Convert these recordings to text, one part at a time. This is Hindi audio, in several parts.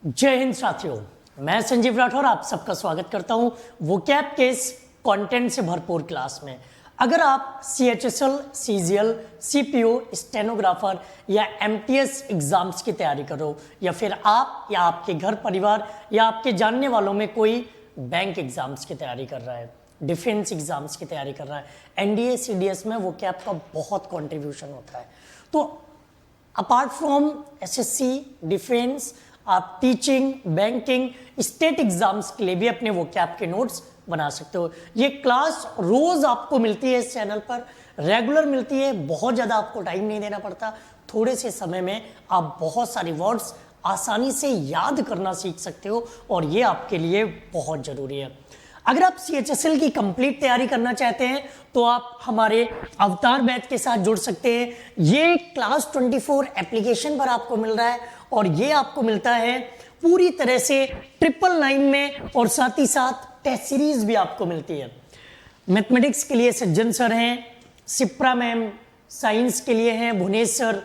जय हिंद साथियों, मैं संजीव राठौर आप सबका स्वागत करता हूं वोकैब के इस कंटेंट से भरपूर क्लास में। अगर आप CHSL, CGL, CPO, स्टेनोग्राफर या MTS एग्जाम्स की तैयारी कर रहे हो, या फिर आप या आपके घर परिवार या आपके जानने वालों में कोई बैंक एग्जाम्स की तैयारी कर रहा है, डिफेंस एग्जाम्स की तैयारी कर रहा है, NDA CDS में वोकैब का बहुत कंट्रीब्यूशन होता है। तो अपार्ट फ्रॉम SSC, डिफेंस, आप टीचिंग, बैंकिंग, स्टेट एग्जाम्स के लिए भी अपने वोकैब के नोट्स बना सकते हो। ये क्लास रोज आपको मिलती है, इस चैनल पर रेगुलर मिलती है, बहुत ज़्यादा आपको टाइम नहीं देना पड़ता। थोड़े से समय में आप बहुत सारे वर्ड्स आसानी से याद करना सीख सकते हो और ये आपके लिए बहुत ज़रूरी है। अगर आप CHSL की कंप्लीट तैयारी करना चाहते हैं तो आप हमारे अवतार बैच के साथ जुड़ सकते हैं। ये क्लास 24 एप्लीकेशन पर आपको मिल रहा है और ये आपको मिलता है पूरी तरह से 999 में, और साथ ही साथ टेस्ट सीरीज भी आपको मिलती है। मैथमेटिक्स के लिए सज्जन सर हैं, सिप्रा मैम, साइंस के लिए हैं भुवनेश सर,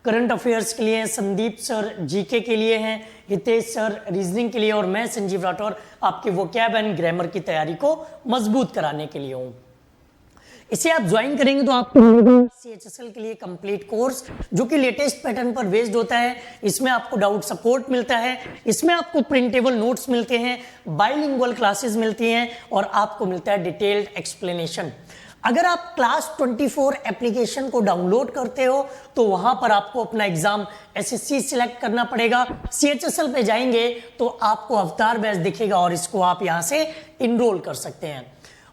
करंट अफेयर्स के लिए हैं संदीप सर, जीके के लिए हैं हितेश सर, रीजनिंग के लिए, और मैं संजीव राठौर आपके वोकैब एंड ग्रामर की तैयारी को मजबूत कराने के लिए हूँ। इसे आप ज्वाइन करेंगे तो आपको CHSL के लिए कंप्लीट कोर्स जो कि लेटेस्ट पैटर्न पर बेस्ड होता है। इसमें आपको डाउट सपोर्ट मिलता है, इसमें आपको प्रिंटेबल नोट्स मिलते हैं, बाइलिंगुअल क्लासेस मिलती हैं और आपको मिलता है डिटेल्ड एक्सप्लेनेशन। अगर आप क्लास 24 एप्लीकेशन को डाउनलोड करते हो तो वहां पर आपको अपना एग्जाम SSC सिलेक्ट करना पड़ेगा। CHSL पे जाएंगे तो आपको अवतार बैच दिखेगा और इसको आप यहां से इनरोल कर सकते हैं।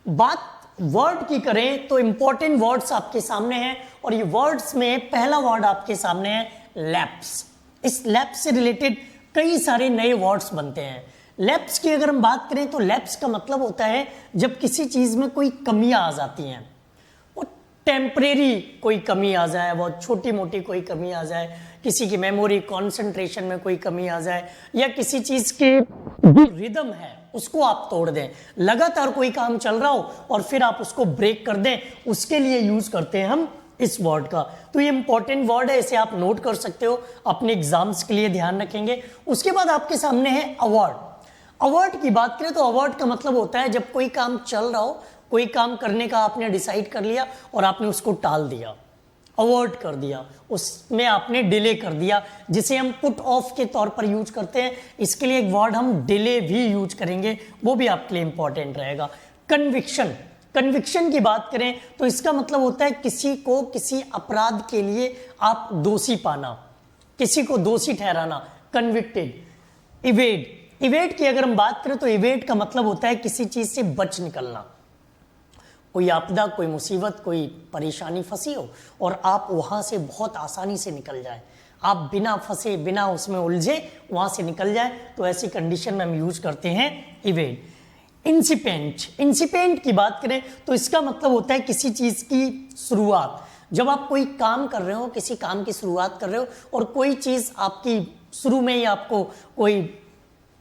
बात वर्ड की करें तो इंपॉर्टेंट वर्ड्स आपके सामने हैं और ये वर्ड्स में पहला वर्ड आपके सामने है लैप्स। इस लैप्स से रिलेटेड कई सारे नए वर्ड्स बनते हैं। लैप्स की अगर हम बात करें तो लैप्स का मतलब होता है जब किसी चीज में कोई कमियां आ जाती हैं, वो टेम्परेरी कोई कमी आ जाए, बहुत छोटी मोटी कोई कमी आ जाए, किसी की मेमोरी कंसंट्रेशन में कोई कमी आ जाए, या किसी चीज के जो रिदम है उसको आप तोड़ दें। लगातार कोई काम चल रहा हो और फिर आप उसको ब्रेक कर दें, उसके लिए यूज करते हैं हम इस वर्ड का। तो ये इंपॉर्टेंट वर्ड है, इसे आप नोट कर सकते हो, अपने एग्जाम्स के लिए ध्यान रखेंगे। उसके बाद आपके सामने है अवार्ड। अवार्ड की बात करें तो अवार्ड का मतलब होता है जब कोई काम चल रहा हो, कोई काम करने का आपने डिसाइड कर लिया और आपने उसको टाल दिया, अवॉइड कर दिया, उसमें आपने डिले कर दिया, जिसे हम पुट ऑफ के तौर पर यूज करते हैं। इसके लिए एक वर्ड हम डिले भी यूज करेंगे, वो भी आपके लिए इंपॉर्टेंट रहेगा। कन्विक्शन, कन्विक्शन की बात करें तो इसका मतलब होता है किसी को किसी अपराध के लिए आप दोषी पाना, किसी को दोषी ठहराना, कन्विक्टेड। इवेड, इवेड की अगर हम बात करें तो इवेड का मतलब होता है किसी चीज से बच निकलना। कोई आपदा, कोई मुसीबत, कोई परेशानी फंसी हो और आप वहां से बहुत आसानी से निकल जाए, आप बिना फंसे, बिना उसमें उलझे वहां से निकल जाए, तो ऐसी कंडीशन में हम यूज करते हैं इवेड। इंसिपेंट, इंसिपेंट की बात करें तो इसका मतलब होता है किसी चीज की शुरुआत। जब आप कोई काम कर रहे हो, किसी काम की शुरुआत कर रहे हो और कोई चीज आपकी शुरू में ही आपको कोई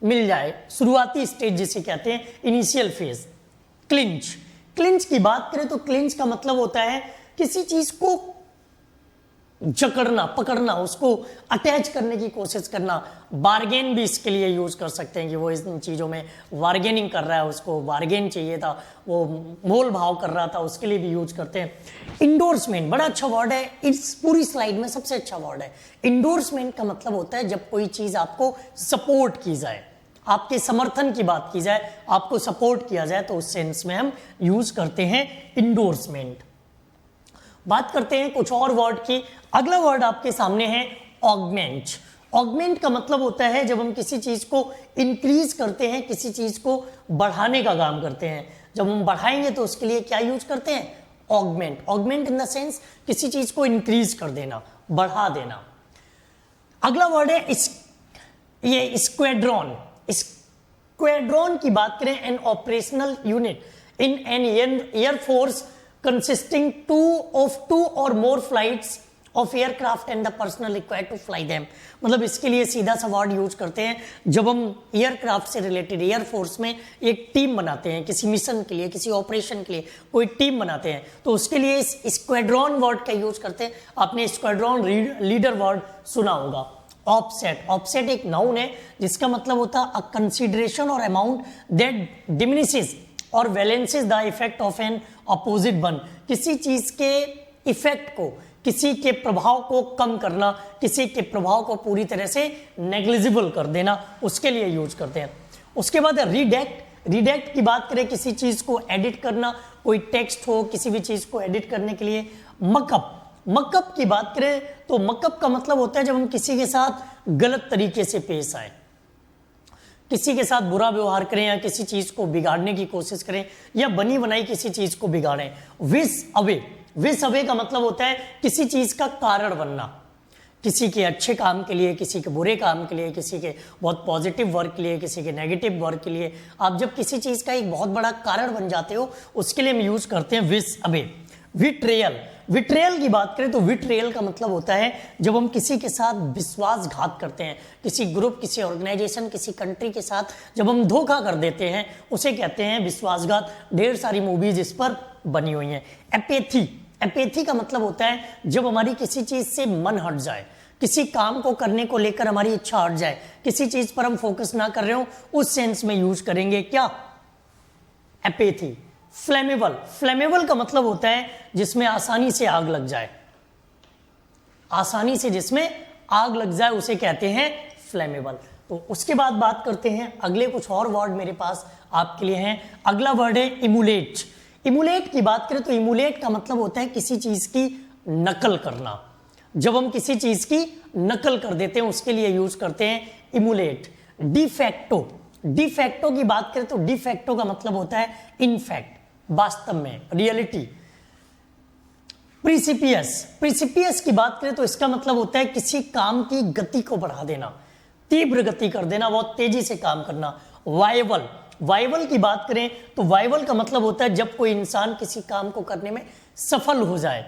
मिल जाए, शुरुआती स्टेज जिसे कहते हैं इनिशियल फेज। क्लिंच, क्लिंच की बात करें तो क्लिंच का मतलब होता है किसी चीज को जकड़ना, पकड़ना, उसको अटैच करने की कोशिश करना। बार्गेन भी इसके लिए यूज कर सकते हैं कि वो इन चीजों में बार्गेनिंग कर रहा है, उसको बार्गेन चाहिए था, वो मोल भाव कर रहा था, उसके लिए भी यूज करते हैं। इंडोर्समेंट बड़ा अच्छा वर्ड है, इस पूरी स्लाइड में सबसे अच्छा वर्ड है। इंडोर्समेंट का मतलब होता है जब कोई चीज आपको सपोर्ट की जाए, आपके समर्थन की बात की जाए, आपको सपोर्ट किया जाए, तो उस सेंस में हम यूज करते हैं इंडोर्समेंट। बात करते हैं कुछ और वर्ड की। अगला वर्ड आपके सामने है ऑगमेंट। ऑगमेंट का मतलब होता है जब हम किसी चीज को इंक्रीज करते हैं, किसी चीज को बढ़ाने का काम करते हैं। जब हम बढ़ाएंगे तो उसके लिए क्या यूज करते हैं? Augment. Augment in the sense किसी चीज को इंक्रीज कर देना, बढ़ा देना। अगला वर्ड है ये स्क्वाड्रॉन। स्क्वाड्रॉन की बात करें, N operational unit in an air force consisting of two or more flights of aircraft and the personnel required to fly them। मतलब इसके लिए सीधा सा वर्ड यूज करते हैं जब हम एयरक्राफ्ट से रिलेटेड एयरफोर्स में एक टीम बनाते हैं, किसी मिशन के लिए, किसी ऑपरेशन के लिए कोई टीम बनाते हैं, तो उसके लिए इस स्क्वाड्रॉन वर्ड का यूज करते हैं। आपने स्क्वाड्रॉन लीडर वर्ड सुना होगा। ऑफसेट, ऑफसेट एक नाउन है जिसका मतलब होता है अ कंसीडरेशन और अमाउंट दैट डिमिनिशेस और balances the effect of N opposite one. किसी चीज के इफेक्ट को, किसी के प्रभाव को कम करना, किसी के प्रभाव को पूरी तरह से नेग्लिजिबल कर देना, उसके लिए यूज करते हैं। उसके बाद रिडेक्ट, रिडेक्ट की बात करें किसी चीज को एडिट करना, कोई टेक्स्ट हो किसी भी चीज को एडिट करने के लिए। मकअप, मकअप की बात करें तो मकअप का मतलब होता है जब हम किसी के साथ गलत तरीके से पेश आए, किसी के साथ बुरा व्यवहार करें या किसी चीज को बिगाड़ने की कोशिश करें या बनी बनाई किसी चीज को बिगाड़ें। विश अवे, विश अवे का मतलब होता है किसी चीज का कारण बनना, किसी के अच्छे काम के लिए, किसी के बुरे काम के लिए, किसी के बहुत पॉजिटिव वर्क के लिए, किसी के नेगेटिव वर्क के लिए। आप जब किसी चीज का एक बहुत बड़ा कारण बन जाते हो उसके लिए हम यूज करते हैं विश अवे। विट्रेयल, विट्रेयल की बात करें तो विट्रेयल का मतलब होता है जब हम किसी के साथ विश्वासघात करते हैं, किसी ग्रुप, किसी ऑर्गेनाइजेशन, किसी कंट्री के साथ जब हम धोखा कर देते हैं उसे कहते हैं विश्वासघात। ढेर सारी मूवीज इस पर बनी हुई हैं। एपेथी, एपेथी का मतलब होता है जब हमारी किसी चीज से मन हट जाए, किसी काम को करने को लेकर हमारी इच्छा हट जाए, किसी चीज पर हम फोकस ना कर रहे हो, उस सेंस में यूज करेंगे क्या, एपेथी। फ्लेमेबल, फ्लेमेबल का मतलब होता है जिसमें आसानी से आग लग जाए, आसानी से जिसमें आग लग जाए उसे कहते हैं फ्लेमेबल। तो उसके बाद बात करते हैं अगले कुछ और वर्ड मेरे पास आपके लिए हैं। अगला वर्ड है इमुलेट। इमुलेट की बात करें तो इमुलेट का मतलब होता है किसी चीज की नकल करना। जब हम किसी चीज की नकल कर देते हैं उसके लिए यूज करते हैं इमुलेट। डिफैक्टो, डिफैक्टो की बात करें तो डिफैक्टो का मतलब होता है इनफैक्ट, वास्तव में, रियलिटी। प्रिसिपियस, प्रिसिपियस की बात करें तो इसका मतलब होता है किसी काम की गति को बढ़ा देना, तीव्र गति कर देना, बहुत तेजी से काम करना। वाइवल, वाइवल की बात करें तो वाइवल का मतलब होता है जब कोई इंसान किसी काम को करने में सफल हो जाए,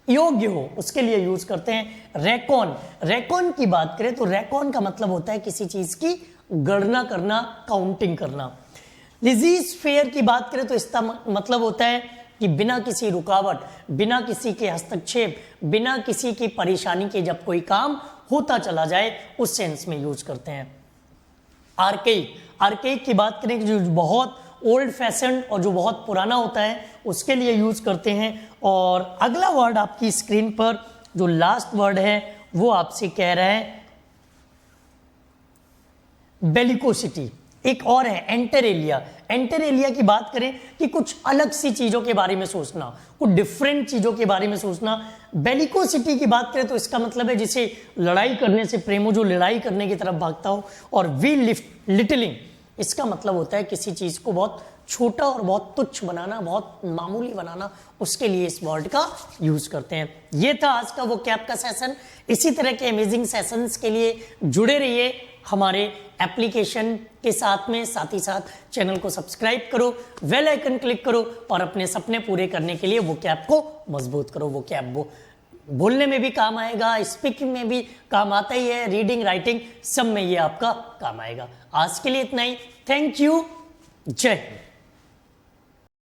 योग्य हो, उसके लिए यूज करते हैं। रेकॉन, रेकॉन की बात करें तो रेकॉन का मतलब होता है किसी चीज की गणना करना, काउंटिंग करना। लिजीज फेयर की बात करें तो इसका मतलब होता है कि बिना किसी रुकावट, बिना किसी के हस्तक्षेप, बिना किसी की परेशानी के जब कोई काम होता चला जाए, उस सेंस में यूज करते हैं। आर्केइक, आर्केइक की बात करें जो बहुत ओल्ड फैशन और जो बहुत पुराना होता है उसके लिए यूज करते हैं। और अगला वर्ड आपकी स्क्रीन पर जो लास्ट वर्ड है वो आपसे कह रहा है बेलिकोसिटी। एक और है एंटर एलिया। एंटर एलिया की बात करें कि कुछ अलग सी चीजों के बारे में सोचना, कुछ डिफरेंट चीजों के बारे में सोचना। बेलिकोसिटी की बात करें तो इसका मतलब है जिसे लड़ाई करने से प्रेम हो, जो लड़ाई करने की तरफ भागता हो। और वी लिटिलिंग, इसका मतलब होता है किसी चीज को बहुत छोटा और बहुत तुच्छ बनाना, बहुत मामूली बनाना, उसके लिए इस वर्ड का यूज करते हैं। ये था आज का वोकैब का सेशन। इसी तरह के अमेजिंग सेशंस के लिए जुड़े रहिए हमारे एप्लीकेशन के साथ में, साथ ही साथ चैनल को सब्सक्राइब करो, बेल आइकन क्लिक करो और अपने सपने पूरे करने के लिए वोकैब को मजबूत करो। वोकैब बोलने में भी काम आएगा, स्पीकिंग में भी काम आता ही है, रीडिंग, राइटिंग, सब में ये आपका काम आएगा। आज के लिए इतना ही। Thank you. जय हिंद।